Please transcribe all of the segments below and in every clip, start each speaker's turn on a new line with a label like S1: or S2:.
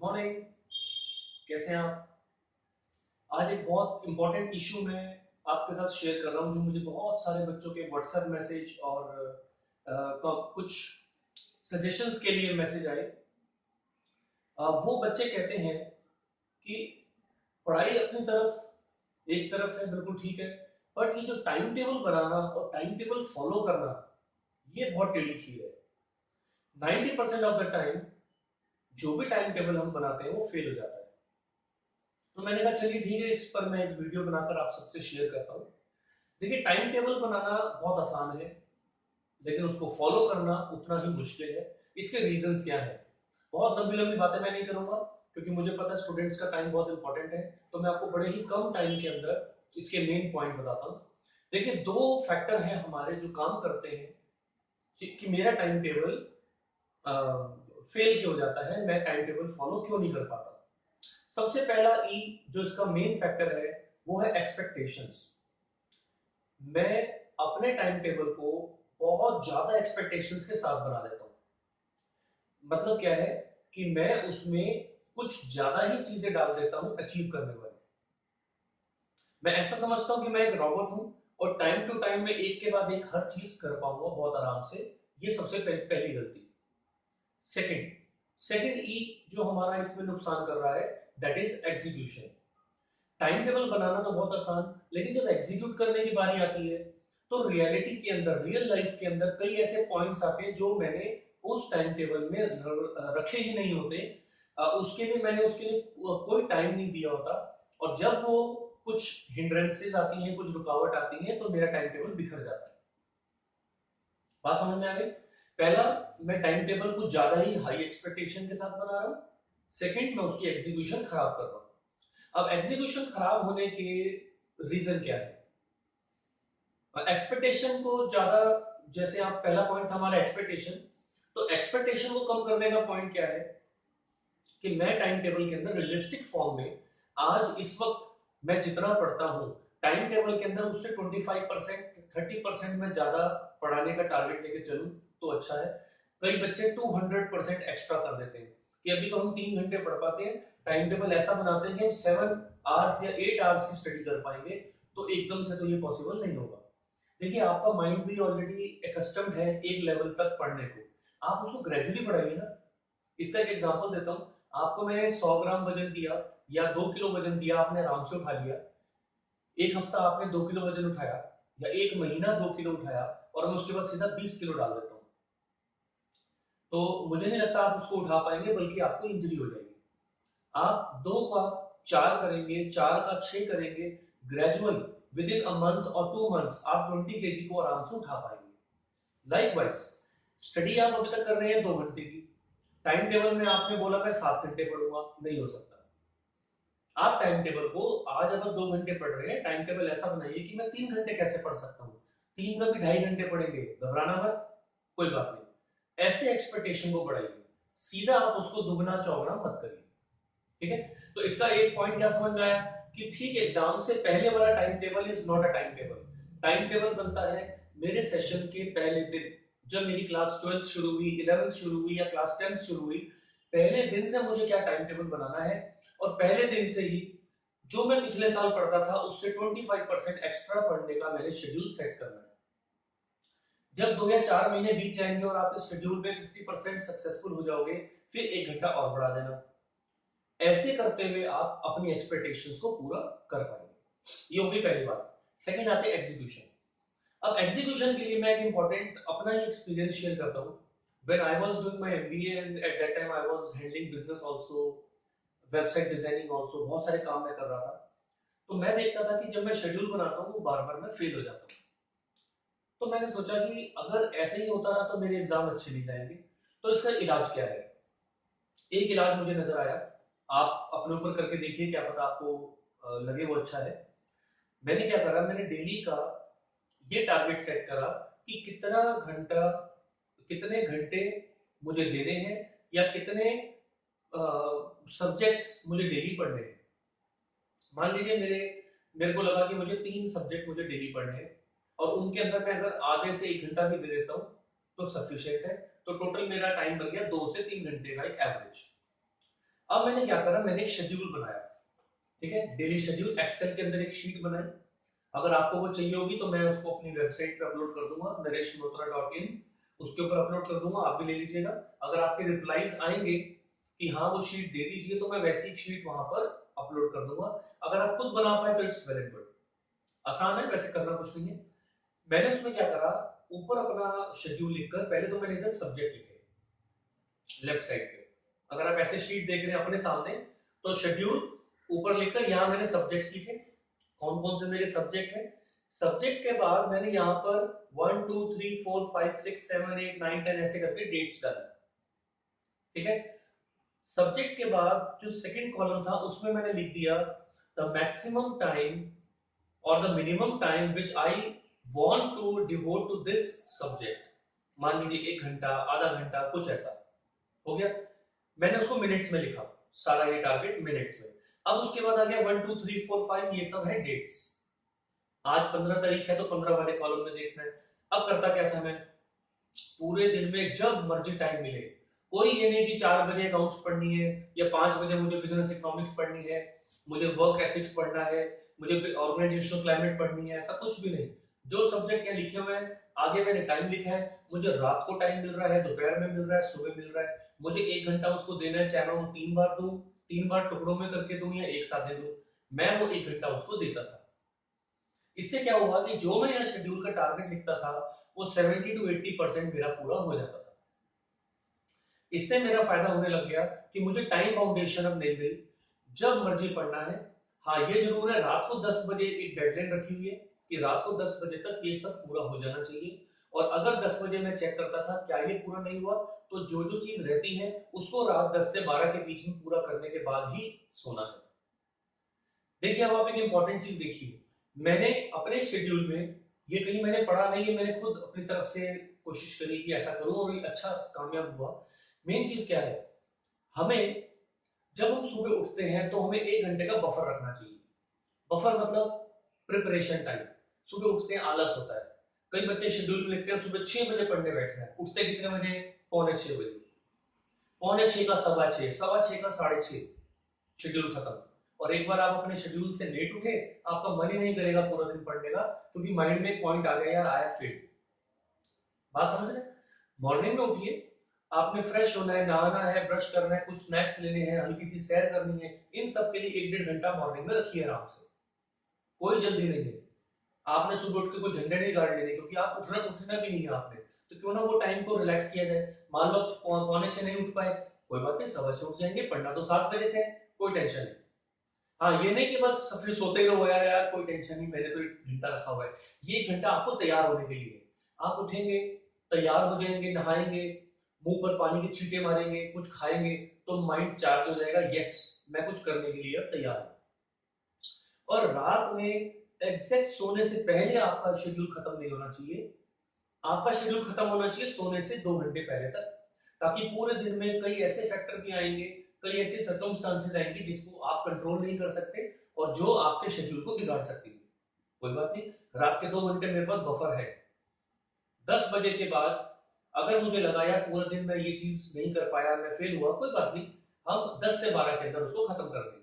S1: Morning. कैसे हैं आप? आज एक बहुत इंपॉर्टेंट इशू मैं आपके साथ शेयर कर रहा हूँ, जो मुझे बहुत सारे बच्चों के व्हाट्सएप मैसेज और कुछ सजेशंस के लिए मैसेज आए। वो बच्चे कहते हैं कि पढ़ाई अपनी तरफ एक तरफ है, बिल्कुल ठीक है, बट ये जो टाइम टेबल बनाना और टाइम टेबल फॉलो करना, ये बहुत टेढ़ी खीर है। 90% ऑफ द टाइम जो भी टाइम टेबल हम बनाते हैं वो फेल हो जाता है। तो मैंने कहा चलिए ठीक है, इस पर मैं एक वीडियो बनाकर आप सबसे शेयर करता हूँ। देखिए, टाइम टेबल बनाना बहुत आसान है, लेकिन उसको फॉलो करना उतना ही मुश्किल है। इसके रीजंस क्या है? बहुत लंबी लंबी बातें मैं नहीं करूंगा, क्योंकि मुझे पता है स्टूडेंट्स का टाइम बहुत इंपॉर्टेंट है। तो मैं आपको बड़े ही कम टाइम के अंदर इसके मेन पॉइंट बताता हूँ। देखिए, दो फैक्टर हैं हमारे जो काम करते हैं कि मेरा टाइम टेबल फेल क्यों हो जाता है, मैं टाइम टेबल फॉलो क्यों नहीं कर पाता। सबसे पहला ई जो इसका मेन फैक्टर है, वो है एक्सपेक्टेशंस। मैं अपने टाइम टेबल को बहुत ज्यादा एक्सपेक्टेशंस के साथ बना देता हूँ। मतलब क्या है कि मैं उसमें कुछ ज्यादा ही चीजें डाल देता हूँ अचीव करने वाली। मैं ऐसा समझता हूँ कि मैं एक रोबोट हूँ और टाइम टू टाइम में एक के बाद एक हर चीज कर पाऊंगा बहुत आराम से। ये सबसे पहली गलती। सेकंड सेकंड ई जो हमारा इसमें नुकसान कर रहा है, that is execution. Time table बनाना तो बहुत आसान, लेकिन जब एग्जीक्यूट करने की बारी आती है तो रियलिटी के अंदर, रियल लाइफ के अंदर कई ऐसे पॉइंट्स आते हैं जो मैंने उस टाइम टेबल में रखे ही नहीं होते। उसके लिए मैंने उसके लिए कोई टाइम नहीं दिया होता। और जब वो कुछ हिंड्रेंसेस आती हैं, कुछ रुकावट आती है, तो मेरा टाइम टेबल बिखर जाता है। बात समझ में आ गई? पहला, मैं टाइम टेबल को ज्यादा ही हाई एक्सपेक्टेशन के साथ बना रहा हूँ। सेकंड, मैं उसकी एग्जीक्यूशन खराब कर रहा हूँ। अब एग्जीक्यूशन खराब होने के रीजन क्या है? एक्सपेक्टेशन को ज्यादा, जैसे आप पहला पॉइंट था हमारा एक्सपेक्टेशन, तो एक्सपेक्टेशन को कम करने का पॉइंट क्या है कि मैं टाइम टेबल के अंदर रियलिस्टिक फॉर्म में आज इस वक्त मैं जितना पढ़ता हूँ टाइम टेबल के अंदर, उससे 25% 30% में ज्यादा पढ़ाने का टारगेट लेके चलूं तो अच्छा है। कई बच्चे 200% एक्स्ट्रा कर देते हैं कि अभी तो हम 3 घंटे पढ़ पाते हैं, टाइम टेबल ऐसा बनाते हैं कि हम 7 आवर्स या 8 आवर्स की स्टडी कर पाएंगे। तो एकदम से तो ये पॉसिबल नहीं होगा। देखिए, आपका माइंड भी ऑलरेडी एकस्टम्ड है एक लेवल तक पढ़ने को, आप उसको ग्रेजुअली बढ़ाइए ना। इसका एक एग्जांपल देता हूँ। आपको मैंने 100 ग्राम वजन दिया या 2 किलो वजन दिया, आपने आराम से उठा लिया। एक हफ्ता आपने 2 किलो वजन उठाया, या एक महीना 2 किलो उठाया, और मैं उसके बाद सीधा 20 किलो डाल देता हूँ, तो मुझे नहीं लगता आप उसको उठा पाएंगे, बल्कि आपको इंजरी हो जाएगी। आप 2 का 4 करेंगे, 4 का 6 करेंगे, gradual with in a month और 2 मंथ्स आप 20 kg को आराम से उठा पाएंगे। लाइकवाइज, स्टडी आप अभी तक कर रहे हैं 2 घंटे की, टाइम टेबल में आपने बोला मैं 7 घंटे पढ़ूंगा, नहीं हो सकता। आप टाइम टेबल को, आज अगर 2 घंटे पढ़ रहे हैं, टाइम टेबल ऐसा बनाइए कि मैं 3 घंटे कैसे पढ़ सकता हूँ। तीन का भी 2.5 घंटे पढ़ेंगे, घबराना मत, कोई बात नहीं। ऐसे एक्सपेक्टेशन को बढ़ाइए, सीधा आप उसको दुगना चौगुना मत करिए। ठीक है? तो इसका एक पॉइंट क्या समझ में आया कि ठीक, एग्जाम से पहले वाला time table is not a time table. Time table बनता है मेरे सेशन के पहले दिन, जब मेरी क्लास 12th शुरू हुई, 11th शुरू हुई या क्लास 10th शुरू हुई। पहले दिन से मुझे क्या टाइम टेबल बनाना है, और पहले दिन से ही जो मैं पिछले साल पढ़ता था उससे 25% एक्स्ट्रा पढ़ने का मैंने शेड्यूल सेट करना है। जब 2 या 4 महीने बीत जाएंगे और आप इस शेड्यूल में 50% सक्सेसफुल हो जाओगे, फिर 1 घंटा और बढ़ा देना। ऐसे करते हुए आप अपनी एक्सपेक्टेशंस को पूरा कर पाएंगे। ये होगी पहली बात। सेकंड आते हैं एग्जीक्यूशन। अब एग्जीक्यूशन के लिए मैं एक इंपॉर्टेंट अपना ही एक्सपीरियंस शेयर करता हूँ। When I was doing my MBA and at that time I was handling business also, website designing also, बहुत सारे काम मैं कर रहा था। तो मैं देखता था कि जब मैं शेड्यूल बनाता हूँ, बार बार मैं फेल हो जाता हूँ। तो मैंने सोचा कि अगर ऐसे ही होता रहा तो मेरे एग्जाम अच्छे नहीं जाएंगे। तो इसका इलाज क्या है? एक इलाज मुझे नजर आया, आप अपने ऊपर करके देखिए, क्या पता आपको लगे वो अच्छा है। मैंने क्या करा, मैंने डेली का ये टारगेट सेट करा कि कितने घंटे मुझे देने हैं, या कितने सब्जेक्ट्स मुझे डेली पढ़ने हैं। मान लीजिए मेरे को लगा कि मुझे 3 सब्जेक्ट मुझे डेली पढ़ने हैं, और उनके अंदर मैं अगर आधे से 1 घंटा भी दे देता हूँ तो सफिशियंट है। तो टोटल मेरा टाइम बन गया 2 से 3 घंटे का एक एवरेज। अब मैंने क्या करा, मैंने एक शेड्यूल बनाया, ठीक है, डेली शेड्यूल, एक्सेल के अंदर एक शीट बनाई। अगर आपको वो चाहिए होगी तो मैं उसको अपनी वेबसाइट पे अपलोड कर दूंगा, nareshmalhotra.in, उसके ऊपर अपलोड कर दूंगा, आप भी ले लीजिएगा। अगर आपके रिप्लाईज आएंगे कि हाँ वो शीट दे दीजिए, तो मैं वैसी एक शीट वहां पर अपलोड कर दूंगा। अगर आप खुद बना पाए तो इट्स वेरी गुड, आसान है, वैसे करना कुछ नहीं है। मैंने उसमें क्या करा, ऊपर अपना शेड्यूल लिखकर पहले तो मैंने इधर सब्जेक्ट लिखे लेफ्ट साइड पे। अगर आप ऐसे शीट देख रहे हैं अपने सामने, तो शेड्यूल ऊपर लिखकर यहाँ मैंने सब्जेक्ट्स लिखे, कौन कौन से मेरे सब्जेक्ट है। सब्जेक्ट के बाद मैंने यहाँ पर 1 2 3 4 5 6 7 8 9 10 ऐसे करके डेट्स डाली, ठीक है। सब्जेक्ट के बाद जो सेकंड कॉलम था उसमें मैंने लिख दिया द मैक्सिमम टाइम और the minimum time which I want to devote to this subject. मान लीजिए 1 घंटा, आधा घंटा, कुछ ऐसा हो गया। मैंने उसको मिनट्स में लिखा, सारा ये टारगेट मिनट्स में। अब उसके बाद आ गया 1 2 3 4 5, ये सब है डेट्स। आज 15 तारीख है तो 15 वाले कॉलम में देखना है। अब करता क्या था मैं, पूरे दिन में जब मर्जी टाइम मिले, कोई ये नहीं कि 4 बजे अकाउंट्स पढ़नी है या 5 बजे मुझे बिजनेस इकोनॉमिक्स पढ़नी है, मुझे वर्क एथिक्स पढ़ना है, मुझे ऑर्गेनाइजेशनल क्लाइमेट पढ़नी है, ऐसा कुछ भी नहीं। जो सब्जेक्ट यहाँ लिखे हुए हैं, आगे मैंने टाइम लिखा है, मुझे रात को टाइम मिल रहा है, दोपहर में मिल रहा है, सुबह मिल रहा है, मुझे 1 घंटा उसको देना है, चाहे मैं वो 3 बार दूं, 3 बार टुकड़ों में करके दूं या एक साथ दे दूं, मैं वो 1 घंटा उसको देता था। इससे क्या हुआ कि जो मैं यहाँ शेड्यूल का टारगेट लिखता था, वो 70 to 80% मेरा पूरा हो जाता था। इससे मेरा फायदा होने लग गया कि मुझे टाइम बाउंडेशन अब मिल गई, जब मर्जी पढ़ना है। हाँ ये जरूर है, रात को 10 बजे एक डेडलाइन रखी हुई है कि रात को 10 बजे तक ये सब पूरा हो जाना चाहिए। और अगर 10 बजे मैं चेक करता था क्या ये पूरा नहीं हुआ, तो जो जो चीज रहती है उसको रात 10 से 12 के बीच में पूरा करने के बाद ही सोना है। देखिए अब आप एक इंपॉर्टेंट चीज देखिए, मैंने अपने शेड्यूल में, ये कहीं मैंने पढ़ा नहीं है, मैंने खुद अपनी तरफ से कोशिश करी कि ऐसा करूं और ये अच्छा कामयाब हुआ। मेन चीज क्या है, हमें जब हम सुबह उठते हैं तो हमें 1 घंटे का बफर रखना चाहिए। बफर मतलब प्रिपरेशन टाइम। सुबह उठते हैं आलस होता है, कई बच्चे शेड्यूल में लिखते हैं सुबह 6 बजे पढ़ने बैठ रहे हैं, उठते कितने बजे, पौने 6 बजे, पौने 6 का सवा 6, सवा 6 का साढ़े 6, शेड्यूल खत्म। और एक बार आप अपने शेड्यूल से लेट उठे, आपका मन ही नहीं करेगा पूरा दिन पढ़ने का, क्योंकि माइंड में एक पॉइंट आ गया यार आई हैव फेल्ड। बात समझ रहे? मॉर्निंग में उठिए, आपने फ्रेश होना है, नहाना है, ब्रश करना है, कुछ स्नैक्स लेने हैं, हल्की सी सैर करनी है, इन सब के लिए 1 1.5 घंटा मॉर्निंग में रखिए आराम से। कोई जल्दी नहीं है, आपने सुबह उठ के कोई झंडे नहीं गाड़ लेने, क्योंकि आप उठना भी नहीं है आपने, तो क्यों ना वो टाइम को रिलैक्स किया जाए। मान लो पौने 6 नहीं उठ पाए, कोई बात नहीं, सवा 6 उठ जाएंगे, पढ़ना तो 7 बजे से है, कोई टेंशन नहीं। हाँ ये नहीं कि बस फिर सोते ही रहो यार यार कोई टेंशन नहीं, मैंने तो 1 घंटा रखा हुआ है। ये 1 घंटा आपको तैयार होने के लिए, आप उठेंगे, तैयार हो जाएंगे, नहाएंगे, मुंह पर पानी के छींटे मारेंगे, कुछ खाएंगे, तो माइंड चार्ज हो जाएगा, यस मैं कुछ करने के लिए अब तैयार हूं। और रात में एग्जैक्ट सोने से पहले आपका शेड्यूल खत्म नहीं होना चाहिए, आपका शेड्यूल खत्म होना चाहिए सोने से 2 घंटे पहले तक, ताकि पूरे दिन में कई ऐसे फैक्टर भी आएंगे, कई ऐसे सर्कमस्टांसेस आएंगे जिसको आप कंट्रोल नहीं कर सकते और जो आपके शेड्यूल को बिगाड़ सकती है। कोई बात नहीं, रात के 2 घंटे मेरे पास बफर है। 10 बजे के बाद अगर मुझे लगा यार पूरा दिन मैं ये चीज नहीं कर पाया, मैं फेल हुआ, कोई बात नहीं, हम 10 से 12 के अंदर उसको खत्म कर देंगे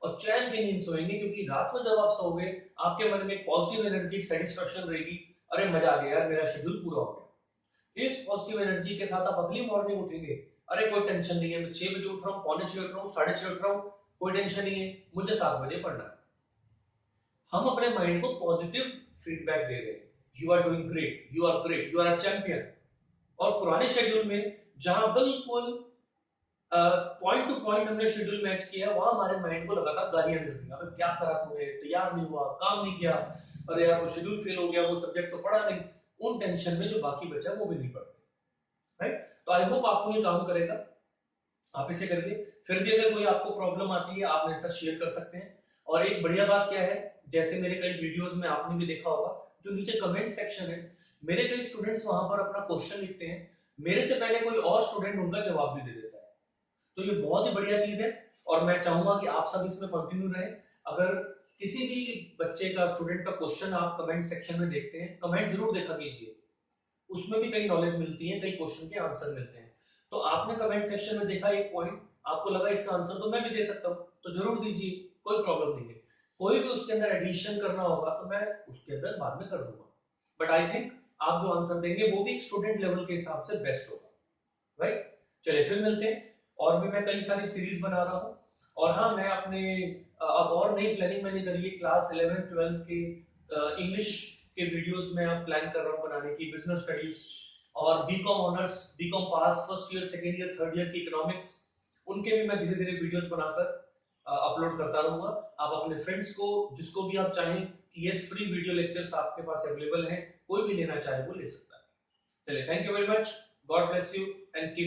S1: और चैन की नींद सोएंगे, क्योंकि रात को जब आप सोओगे आपके मन में एक पॉजिटिव एनर्जी, सेटिस्फेक्शन रहेगी, अरे मजा आ गया यार मेरा शेड्यूल पूरा हो गया। इस पॉजिटिव एनर्जी के साथ आप अगली मॉर्निंग उठेंगे, अरे कोई टेंशन नहीं है, मैं 6 बजे उठ रहा हूँ, पौने 6 उठ रहा हूँ, साढ़े 6 उठ रहा हूँ, कोई टेंशन नहीं है, मुझे 7 बजे पढ़ना है। हम अपने माइंड को पॉजिटिव फीडबैक दे रहे हैं, you are doing great, you are great, you are a champion. और पुराने शेड्यूल में जहां बिल्कुल पॉइंट टू पॉइंट हमने शेड्यूल मैच किया, वहां हमारे माइंड को लगातार गालियां मिल रही हैं, अबे क्या करा तूने, तैयार नहीं हुआ, काम नहीं किया, अरे यार वो शेड्यूल फेल हो गया, वो सब्जेक्ट तो पढ़ा नहीं। उन टेंशन में जो बाकी बचा वो भी नहीं पढ़ते, राइट। तो आई होप आपको ये काम करेगा, आप इसे करिए। फिर भी अगर कोई आपको प्रॉब्लम आती है आप मेरे साथ शेयर कर सकते हैं। और एक बढ़िया बात क्या है, जैसे मेरे कई वीडियोस में आपने भी देखा होगा, जो नीचे कमेंट सेक्शन है, मेरे कई स्टूडेंट्स वहां पर अपना क्वेश्चन लिखते हैं, मेरे से पहले कोई और स्टूडेंट उनका जवाब भी दे देता है। तो ये बहुत ही बढ़िया चीज है और मैं चाहूंगा कि आप सब इसमें कंटिन्यू रहें। अगर किसी भी बच्चे का, स्टूडेंट का क्वेश्चन आप कमेंट सेक्शन में देखते हैं, कमेंट जरूर देखा कीजिए, उसमें भी कई नॉलेज मिलती है, कई क्वेश्चन के आंसर मिलते हैं। तो आपने कमेंट सेक्शन में देखा एक पॉइंट, आपको लगा इसका आंसर तो मैं भी दे सकता हूँ, तो जरूर दीजिए, कोई प्रॉब्लम नहीं है। कोई भी उसके अंदर एडिशन करना होगा तो मैं उसके अंदर बाद में कर दूंगा, बट आई थिंक आप जो आंसर देंगे वो भी एक स्टूडेंट लेवल के हिसाब से बेस्ट होगा, राइट। चलिए फिर मिलते हैं, और भी मैं कई सारी सीरीज बना रहा हूँ। और हाँ, मैं अपने अब और नई प्लानिंग मैंने करी है, क्लास 11th 12th के इंग्लिश के वीडियोस में अब प्लान कर रहा हूँ बनाने की, बिजनेस स्टडीज और BCom honours, BCom pass, first year, second year, third year की इकोनॉमिक्स, उनके भी मैं धीरे धीरे वीडियोस बनाकर अपलोड करता रहूंगा। आप अपने फ्रेंड्स को, जिसको भी आप चाहें कि ये फ्री वीडियो लेक्चर्स आपके पास अवेलेबल हैं, कोई भी लेना चाहे वो ले सकता है। चलिए, thank you very much, God bless you and keep